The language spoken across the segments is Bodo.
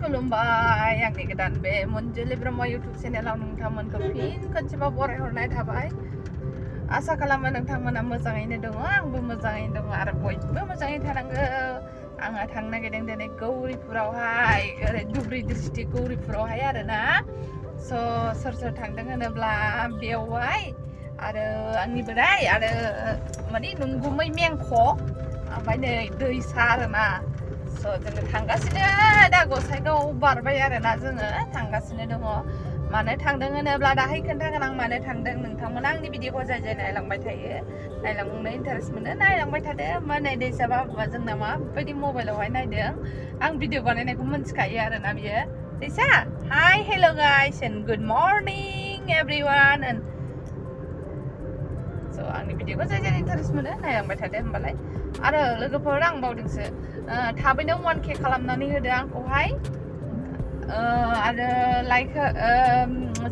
खुलुमबाय आंनि गोदान बे मनजुलि ब्रह्म इउटुब चेनेलाव नोंथांमोनखौ फिन खनसेबाव बरायहरनाय थाबाय। आसा खालामो नोंथांमोना मोजाङैनो दङ, आंबो मोजाङैनो दङ आरो बयबो मोजाङै थानांगौ। आङो थांनो नागिरदों दिनै गौरिपुरावहाय, ओरै धुबुरी डिस्ट्रिक्ट गौरिपुरावहाय आरोना। सोर सोर थांदों होनोब्ला बेवाइ आरो आंनि बोराइ आरो माने नंगुमै मेंख' ओमफ्राय नै दैसा आरोना। जोङो थांगासिनो दा गसाइगाव बारबाय आरोना, जोङो थांगासिनो दङ। मानो थांदों होनोब्ला दाहाय खोन्थागोन आं मानो थांदों। नोंथांमोना आंनि भिडिअखौ जाय जाय नायलांबाय थायो, नायलांनो इन्टारेस्ट मोनो नायलांबाय थादो। होमबा नै दैसा बाबुआ जोंना माबायदि मबाइलावहाय नायदों, आं भिडिअ बानायनायखौ मिन्थिखायो आरोना बियो। दैसा hi hello' guys and good morning everyone. आंनि भिडिअखौ जाय जाय इन्टारेस्ट मोनो नायलांबाय थादो होमबालाय। आरो लोगोफोर आं बावदोंसो, थाबैनो 1K खालामनानै होदो आंखौहाय, आरो लाइक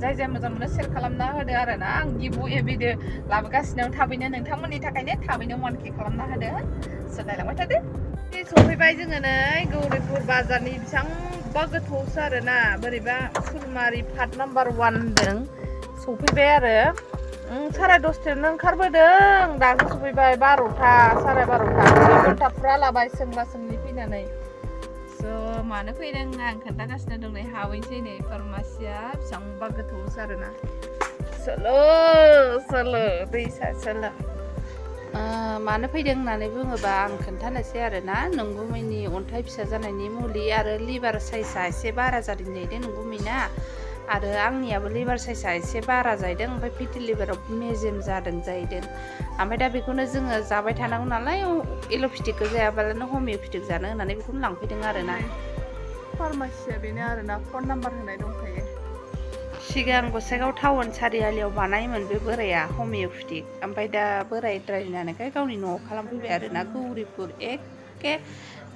जाय जाय मोजां मोनो शेयार खालामना होदो आरोना। आं गिभअवे भिडिअ लाबोगासिनो थाबैनो नोंथांमोननि थाखायनो, थाबैनो 1K खालामना होदो। नायलांबाय थादो। सफैबाय जोङो नै गौरिपुर बाजारनि बेसेबांबा गोथौसो आरोना, बोरैबा सुरमारि पार्ट नाम्बार 1 होनदों। सफैबाय आरो साराय 10थायावनो ओंखारबोदों, दासो सफैबाय 12था साराय 12था। 1 घन्टा फुरा लाबाय सोंला सोंलि फैनानै। मानो फैदों आं खोन्थागासिनो दं। नै हाबहैनोसै, नै फार्मासिया बेसेबांबा गोथौसो आरोना। सोलो दैसा सोलो। मानो फैदों होननानै बुङोबा आं खोन्थानोसै आरोना। नंगुमैनि अन्थाइ फिसा जानायनि मुलि आरो लिभार साइजआ एसे बारा जादों जाहैदों नंगुमैना, आरो आंनियाबो लिभार साइजआ एसे बारा जाहैदों। ओमफ्राय फिटि लिभाराव मेजेम जादों जाहैदों। ओमफ्राय दा बेखौनो जोङो जाबाय थानांगौ नालाय, एल'पेथिकखौ जायाबालानो हमिय'पेथिक जानो होननानै बेखौनो लांफैदों आरोना। फार्मासिया बेनो आरोना, फन नाम्बार होनाय दंखायो। सिगां गसाइगाव टाउन सारिआलियाव बानायोमोन बे बोराया हमिय'पेथिक, ओमफ्राय दा बोरायद्राय जानायखाय गावनि न'आव खालामफैबाय आरोना। गौरिपुर एखे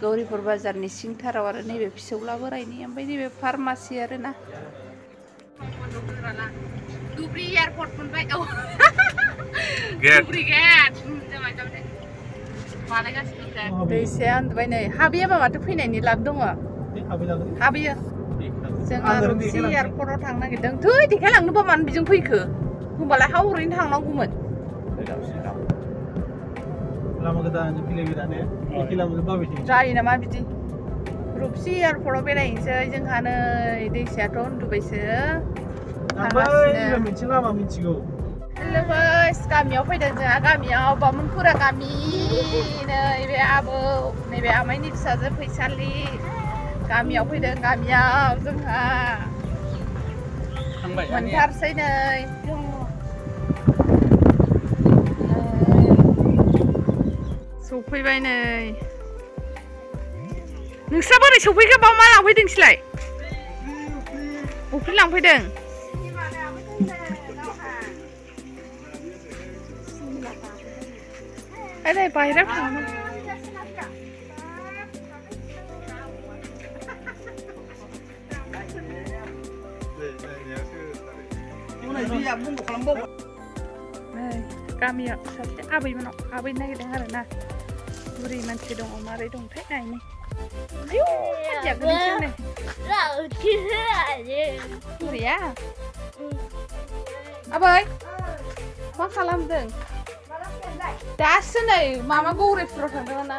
गौरिपुर बाजारनि सिंथाराव आरो नैबे फिसौला बोरायनि, ओमफ्राय नैबे फार्मासि आरोना। धुबुरी एयारपर्ट मोनबाय। धुबुरी गेट बानायगासिनो दैसाया उन्दुबाय नै। हाबैयाबा माथो फैनायनि लाब दङ? हाबैयो। जोङो रुपसि एयारपर्टआव थांनो नागिरदों। थै देखायलांनोबा मानो बिजों फैखो? होमबालाय हावरैनो थांनांगौमोन। जायो नामा बिदि? रुपसि एयारपर्टआव बेरायहैनोसै जोंहा। नै दैसायाथ' उन्दुबायसो। हेल' गाइस, गामियाव फैदों जोंहा। गामियाव बामुनपुरा गामि। नैबे आबौ, नैबे आमाइनि फिसाजो फैसालि गामियाव फैदों। गामियाव जोंहा मोनथारसै नै। सफैबाय नै। नोंस्रा बोरै सफैखो? बाव मा लांफैदों नोंसोरलाय? अफ्रि लांफैदों? ओरै बाहेरायाव थांनो। गामियाव सासे आबैमोनाव हाबहैनो नागिरदों आरोना। बुरै मानसि दङ, मारै दंथाय नायनि। बुरैया आबै मा खालामदों? दासो नै माबा गौरिपुराव थांदोंमोन ना।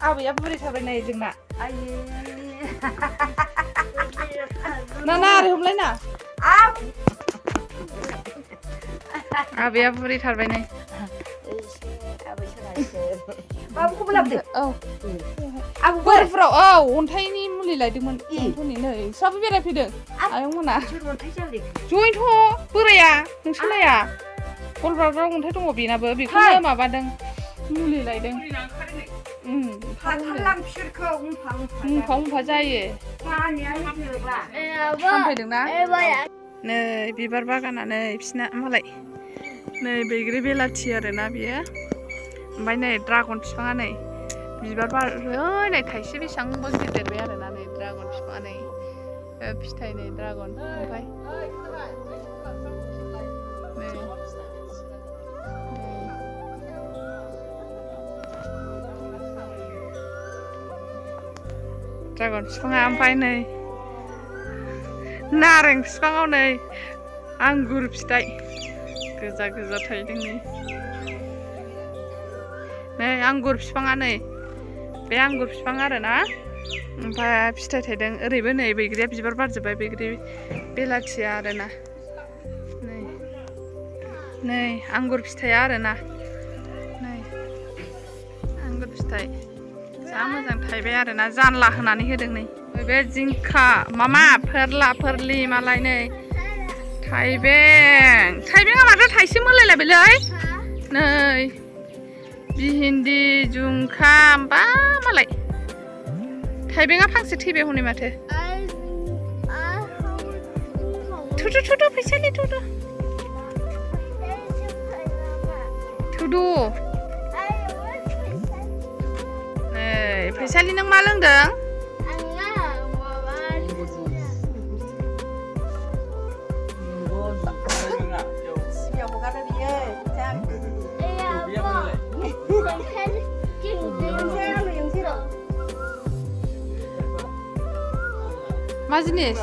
आबैया बुरैथारबाय नै जोंना। ना ओरै हमलाय ना। आबैया बुरैथारबाय नै। बाबुखौबो लाबोदो। औ गौरिपुराव अन्थाइनि मुलि लायदोंमोन। नै नोंस्राबो बेरायफैदों आयंमोना। जयन्थ' बोराया नोंसोरलाया गलपारायाव अन्थाइ दङ बेनाबो, बेखौनो माबादों मुलि लायदों। उमफा जायो। फानफैदोंना? नै बिबार बागाना नै बिसिना मालाय। नै बैग्रि बेलाथि आरोना बियो। ओमफ्राय नै ड्रागन बिफाङा नै बिबार बारो। नै थाइसे बेसेबांबा गिदिरबाय आरोना। नै ड्रागन बिफाङा नै फिथाइ, नै ड्रागन। ओमफ्राय ड्रागन बिफाङा। ओमफ्राय नै नारें बिफाङाव नै आंगुर फिथाइ गोजा गोजा थायदों नै आंगुर बिफाङा नै बे आंगुर बिफां आरोना ओमफ्राय फिथाइ थायदों ओरैबो नै बैग्रिया बिबार बारजोब्बाय बैग्रि बेलाथिया आरोना नै आंगुर फिथाइया आरोना नै आंगुर फिथाइ जा मोजां थायबाय आरोना जानला होनानै होदों नै बे जिंखा मामा फोरला फोरलि मालाय नै थाइबेंआ माथो थाइसे मोनलायलायबायलै नै भिन्दि जुंखाम बा मालाय थाइबेंआ फांसे थैबाय हनै माथो थुदु फैसालि थुदु नै फैसालि नों मा लोंदों मा जिनिस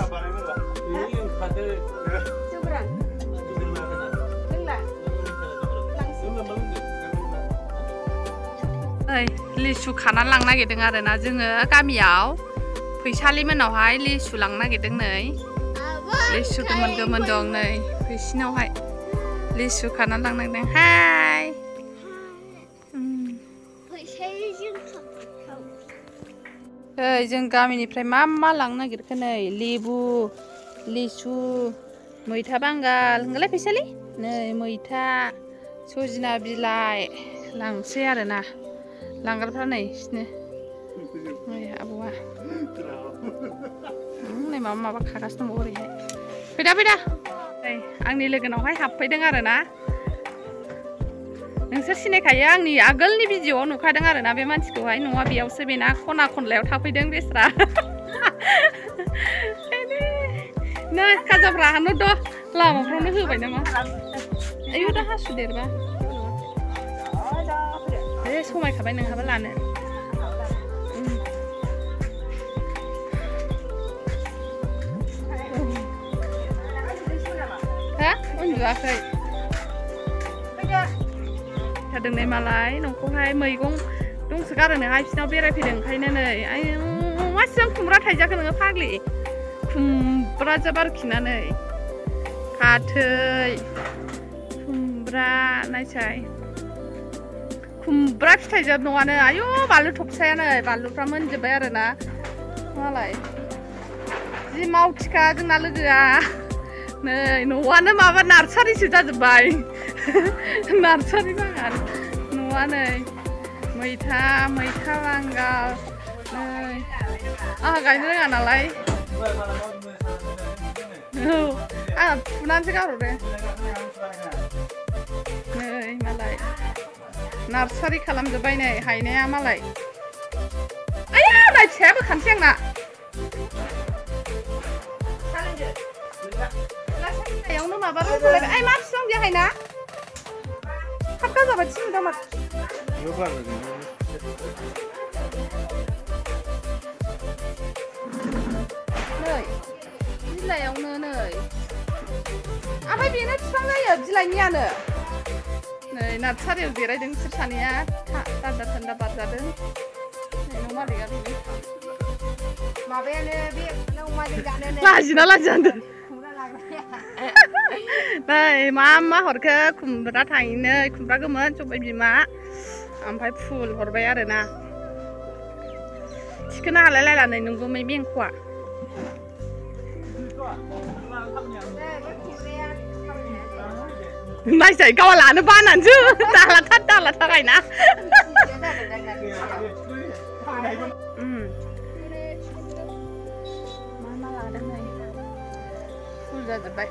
लिसु खानानै लांनो नागिरदों आरोना जोङो गामियाव फैसालि मोनावहाय लिसु लांनो नागिरदों नै लिसु गोमोन दं नै फैसिनावहाय लिसु खानानै लांनो नागिरदों हाय जों गामिनिफ्राय मा लांनो नागिरखो नै लेबु लिसु मैथा बांगाल होनलाय फैसालि नै मैथा सजिना बिलाइ लांसै आरोना लांग्राफ्रा नै बिसोरनो नै आबौआ नै माबा खागासिनो दंबावो ओरैहाय फैदा नै आंनि लोगोनावहाय हाबफैदों आरोना नोंसोर सिनायखायो आंनि आगोलनि भिडिअआव नुखादों आरोना बे मानसिखौहाय न'आ बेयावसो बेना खना खनलायाव थाफैदों बेस्रा नै खाजाफ्रा हानोथ' लामाफ्रावनो होबाय नामा आयु दा हासुदेरबा समायखाबाय नोंहाबो लानो हा उन्दुआखै थादोंनै मालाय न'खौहाय मैगं दंसोगारोनोहाय बिसिनाव बेरायफैदों ओंखायनो नै आयु मासिबां खुमब्रा थाइजाखो नोङो फाग्लि खुमब्रा जा बारखिनानै फाथै खुमब्रा नायसाय खुमब्रा फिथाइ जोब नङानो आयु बानलु थबसायानो बानलुफ्रा मोनजोब्बाय आरोना मालाय जि मावथिखा जोंना लोगोआ नै न'आनो माबा नार्सारिसो जाजोब्बाय नार्सारि बागान न'आ नै मैथा बांगाल नै आंहा गायनो रोङा नालाय औ आंहा फुनानैसो गारहरो नै मालाय नार्सारि खालामजोब्बाय नै हायनाया मालाय आया नाय फिसाया बोखानोसै आंना सायावनो माबा रज'लायबाय आइ मा बिफां बे हायना थाब गाजाबाय थिनो दा माथो नै बिलाइयावनो नै ओमफ्राय बेनो बिफां जायो बिलाइनियानो नै नार्सारियाव जिरायदों बिसोर सानैया थान्दा बारजादों नै न'मा मालिकआ बेनो माबायानो बे न'मा मालिकआनो लाजिना नै मा हरखो खुमब्रा थायनै खुमब्रा गोमोन सबाय बिमा ओमफ्राय फुल हरबाय आरोना थिखोनो हालाय लायला नै नोंगुमै मेंख'आ नायसाय गावा लानो बानानैसो दालाथार गायना मा लादों नै फुल जाजोब्बाय